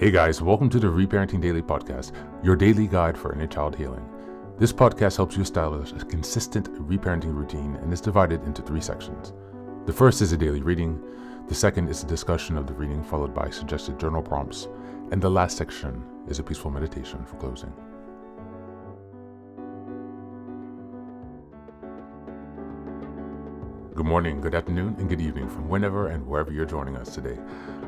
Hey guys, welcome to the Reparenting Daily podcast, your daily guide for inner child healing. This podcast helps you establish a consistent reparenting routine and is divided into 3 sections. The first is a daily reading, the second is a discussion of the reading followed by suggested journal prompts, and the last section is a peaceful meditation for closing. Good morning, good afternoon, and good evening from whenever and wherever you're joining us today.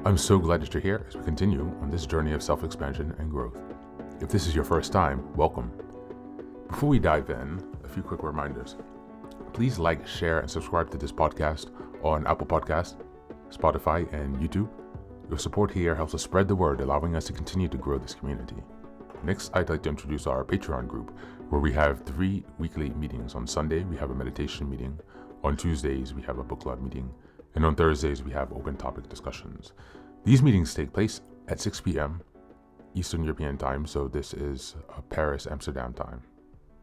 I'm so glad that you're here as we continue on this journey of self-expansion and growth. If this is your first time, welcome. Before we dive in, a few quick reminders. Please like, share, and subscribe to this podcast on Apple Podcasts, Spotify, and YouTube. Your support here helps us spread the word, allowing us to continue to grow this community. Next, I'd like to introduce our Patreon group, where we have 3 weekly meetings. On Sunday, we have a meditation meeting. On Tuesdays, we have a book club meeting. And on Thursdays, we have open topic discussions. These meetings take place at 6 p.m. Eastern European time, so this is Paris, Amsterdam time.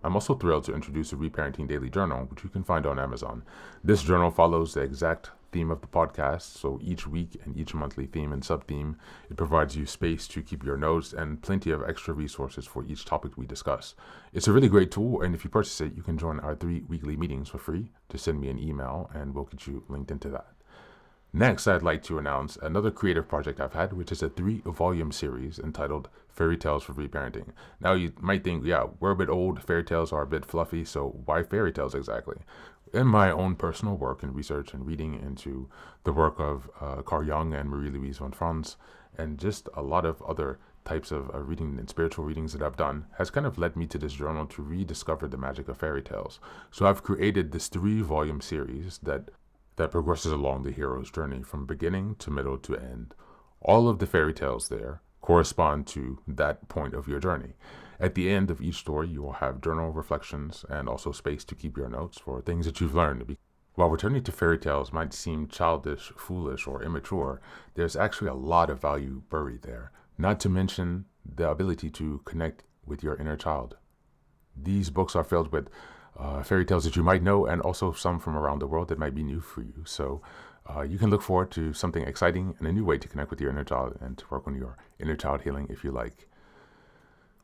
I'm also thrilled to introduce the Reparenting Daily Journal, which you can find on Amazon. This journal follows the exact theme of the podcast, so each week and each monthly theme and sub-theme, it provides you space to keep your notes and plenty of extra resources for each topic we discuss. It's a really great tool, and if you purchase it, you can join our 3 weekly meetings for free. Just send me an email and we'll get you linked into that. Next, I'd like to announce another creative project I've had, which is a 3-volume series entitled Fairy Tales for Reparenting. Now, you might think, yeah, we're a bit old, fairy tales are a bit fluffy, so why fairy tales exactly? In my own personal work and research and reading into the work of Carl Jung and Marie-Louise von Franz, and just a lot of other types of reading and spiritual readings that I've done, has kind of led me to this journal to rediscover the magic of fairy tales. So I've created this 3-volume series that progresses along the hero's journey from beginning to middle to end. All of the fairy tales there correspond to that point of your journey. At the end of each story, you will have journal reflections and also space to keep your notes for things that you've learned. While returning to fairy tales might seem childish, foolish, or immature, there's actually a lot of value buried there, not to mention the ability to connect with your inner child. These books are filled with fairy tales that you might know, and also some from around the world that might be new for you. So you can look forward to something exciting and a new way to connect with your inner child and to work on your inner child healing if you like.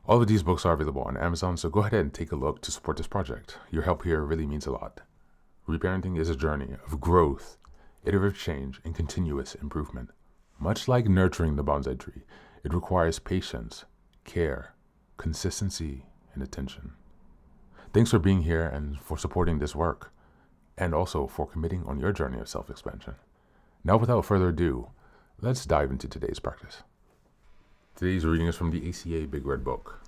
All of these books are available on Amazon, so go ahead and take a look to support this project. Your help here really means a lot. Reparenting is a journey of growth, iterative change, and continuous improvement. Much like nurturing the bonsai tree, it requires patience, care, consistency, and attention. Thanks for being here and for supporting this work, and also for committing on your journey of self-expansion. Now, without further ado, let's dive into today's practice. Today's reading is from the ACA Big Red Book.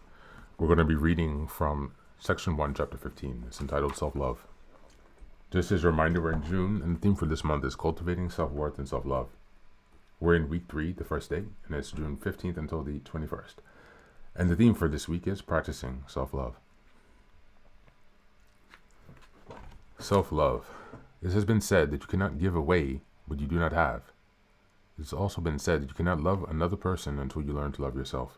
We're going to be reading from Section 1, Chapter 15. It's entitled Self-Love. Just as a reminder, we're in June, and the theme for this month is Cultivating Self-Worth and Self-Love. We're in week 3, the first day, and it's June 15th until the 21st. And the theme for this week is Practicing Self-Love. Self-love. It has been said that you cannot give away what you do not have. It has also been said that you cannot love another person until you learn to love yourself.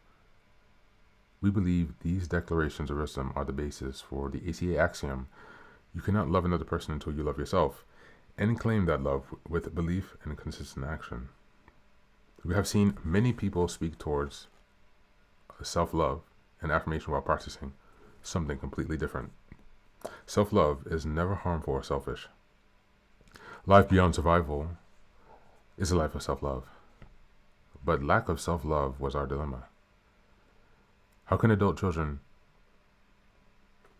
We believe these declarations of wisdom are the basis for the ACA axiom, you cannot love another person until you love yourself, and claim that love with belief and consistent action. We have seen many people speak towards self-love and affirmation while practicing something completely different. Self-love is never harmful or selfish. Life beyond survival is a life of self-love. But lack of self-love was our dilemma. How can adult children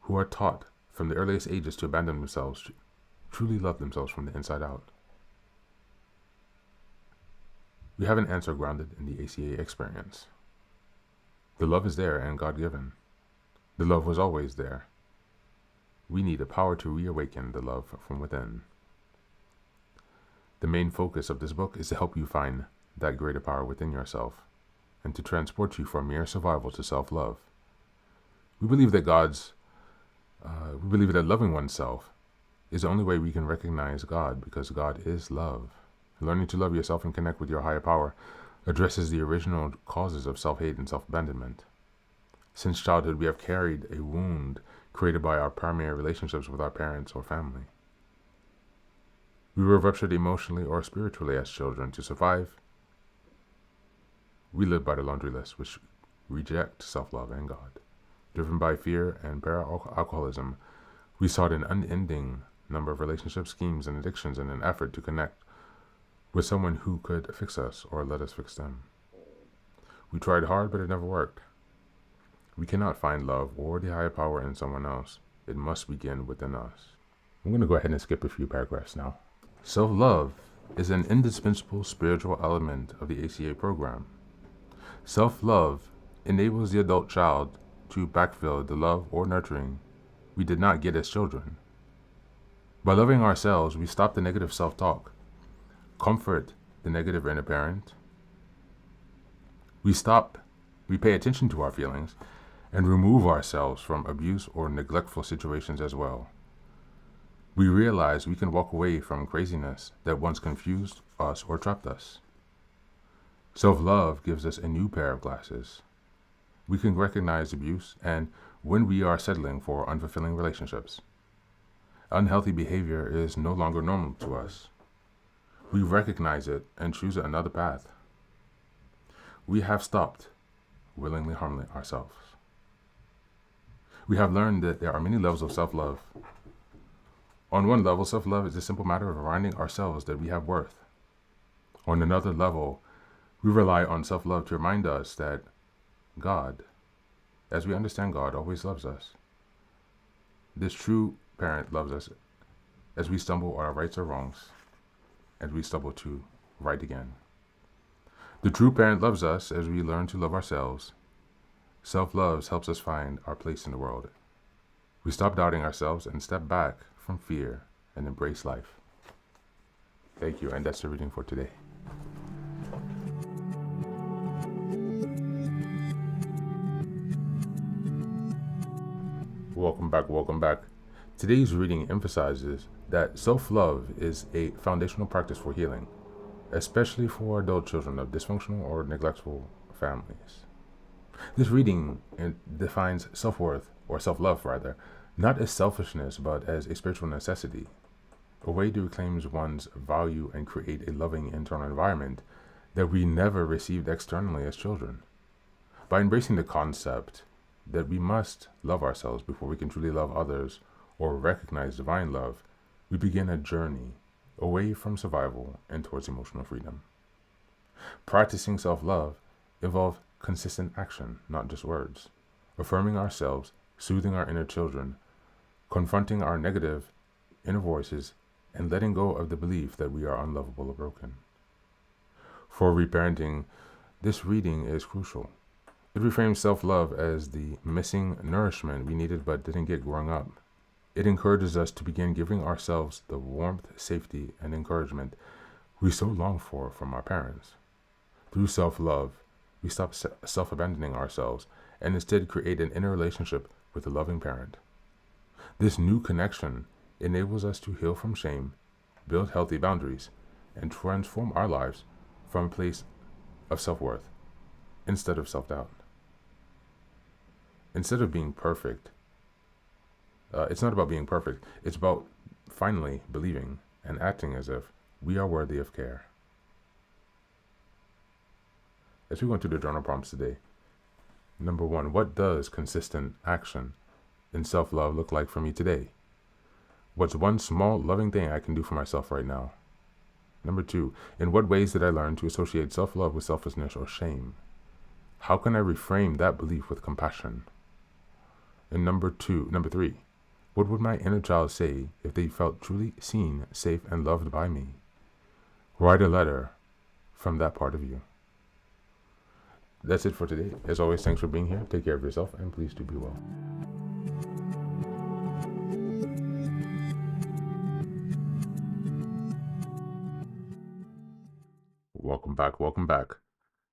who are taught from the earliest ages to abandon themselves truly love themselves from the inside out? We have an answer grounded in the ACA experience. The love is there and God-given. The love was always there. We need the power to reawaken the love from within. The main focus of this book is to help you find that greater power within yourself and to transport you from mere survival to self-love. We believe that loving oneself is the only way we can recognize God, because God is love. Learning to love yourself and connect with your higher power addresses the original causes of self-hate and self-abandonment. Since childhood, we have carried a wound created by our primary relationships with our parents or family. We were ruptured emotionally or spiritually as children to survive. We live by the laundry list, which reject self-love and God. Driven by fear and para-alcoholism, we sought an unending number of relationship schemes and addictions in an effort to connect with someone who could fix us or let us fix them. We tried hard, but it never worked. We cannot find love or the higher power in someone else. It must begin within us. I'm going to go ahead and skip a few paragraphs now. Self-love is an indispensable spiritual element of the ACA program. Self-love enables the adult child to backfill the love or nurturing we did not get as children. By loving ourselves, we stop the negative self-talk, comfort the negative inner parent. We pay attention to our feelings, and remove ourselves from abuse or neglectful situations as well. We realize we can walk away from craziness that once confused us or trapped us. Self-love gives us a new pair of glasses. We can recognize abuse and when we are settling for unfulfilling relationships. Unhealthy behavior is no longer normal to us. We recognize it and choose another path. We have stopped willingly harming ourselves. We have learned that there are many levels of self-love. On one level, self-love is a simple matter of reminding ourselves that we have worth. On another level, we rely on self-love to remind us that God, as we understand God, always loves us. This true parent loves us as we stumble on our rights or wrongs, as we stumble to right again. The true parent loves us as we learn to love ourselves. Self-love helps us find our place in the world. We stop doubting ourselves and step back from fear and embrace life. Thank you, and that's the reading for today. Welcome back. Today's reading emphasizes that self-love is a foundational practice for healing, especially for adult children of dysfunctional or neglectful families. This reading defines self-worth, or self-love rather, not as selfishness but as a spiritual necessity, a way to reclaim one's value and create a loving internal environment that we never received externally as children. By embracing the concept that we must love ourselves before we can truly love others or recognize divine love, we begin a journey away from survival and towards emotional freedom. Practicing self-love involves consistent action, not just words. Affirming ourselves, soothing our inner children, confronting our negative inner voices, and letting go of the belief that we are unlovable or broken. For reparenting, this reading is crucial. It reframes self-love as the missing nourishment we needed but didn't get growing up. It encourages us to begin giving ourselves the warmth, safety, and encouragement we so long for from our parents. Through self-love, we stop self-abandoning ourselves and instead create an inner relationship with a loving parent. This new connection enables us to heal from shame, build healthy boundaries, and transform our lives from a place of self-worth instead of self-doubt. Instead of being perfect, it's not about being perfect, it's about finally believing and acting as if we are worthy of care. As we go into the journal prompts today, number 1, what does consistent action in self-love look like for me today? What's one small loving thing I can do for myself right now? Number 2, in what ways did I learn to associate self-love with selfishness or shame? How can I reframe that belief with compassion? And number 3, what would my inner child say if they felt truly seen, safe, and loved by me? Write a letter from that part of you. That's it for today. As always, thanks for being here. Take care of yourself, and please do be well. Welcome back.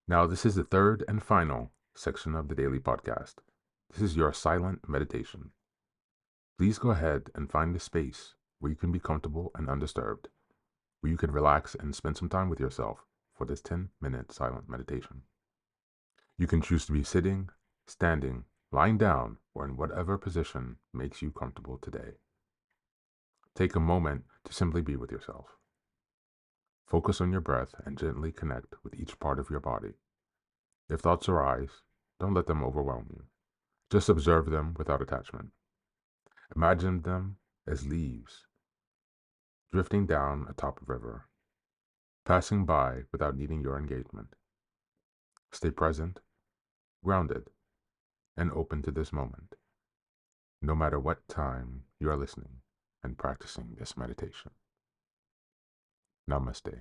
Now, this is the third and final section of the daily podcast. This is your silent meditation. Please go ahead and find a space where you can be comfortable and undisturbed, where you can relax and spend some time with yourself for this 10-minute silent meditation. You can choose to be sitting, standing, lying down, or in whatever position makes you comfortable today. Take a moment to simply be with yourself. Focus on your breath and gently connect with each part of your body. If thoughts arise, don't let them overwhelm you. Just observe them without attachment. Imagine them as leaves drifting down atop a river, passing by without needing your engagement. Stay present, grounded, and open to this moment, no matter what time you are listening and practicing this meditation. Namaste.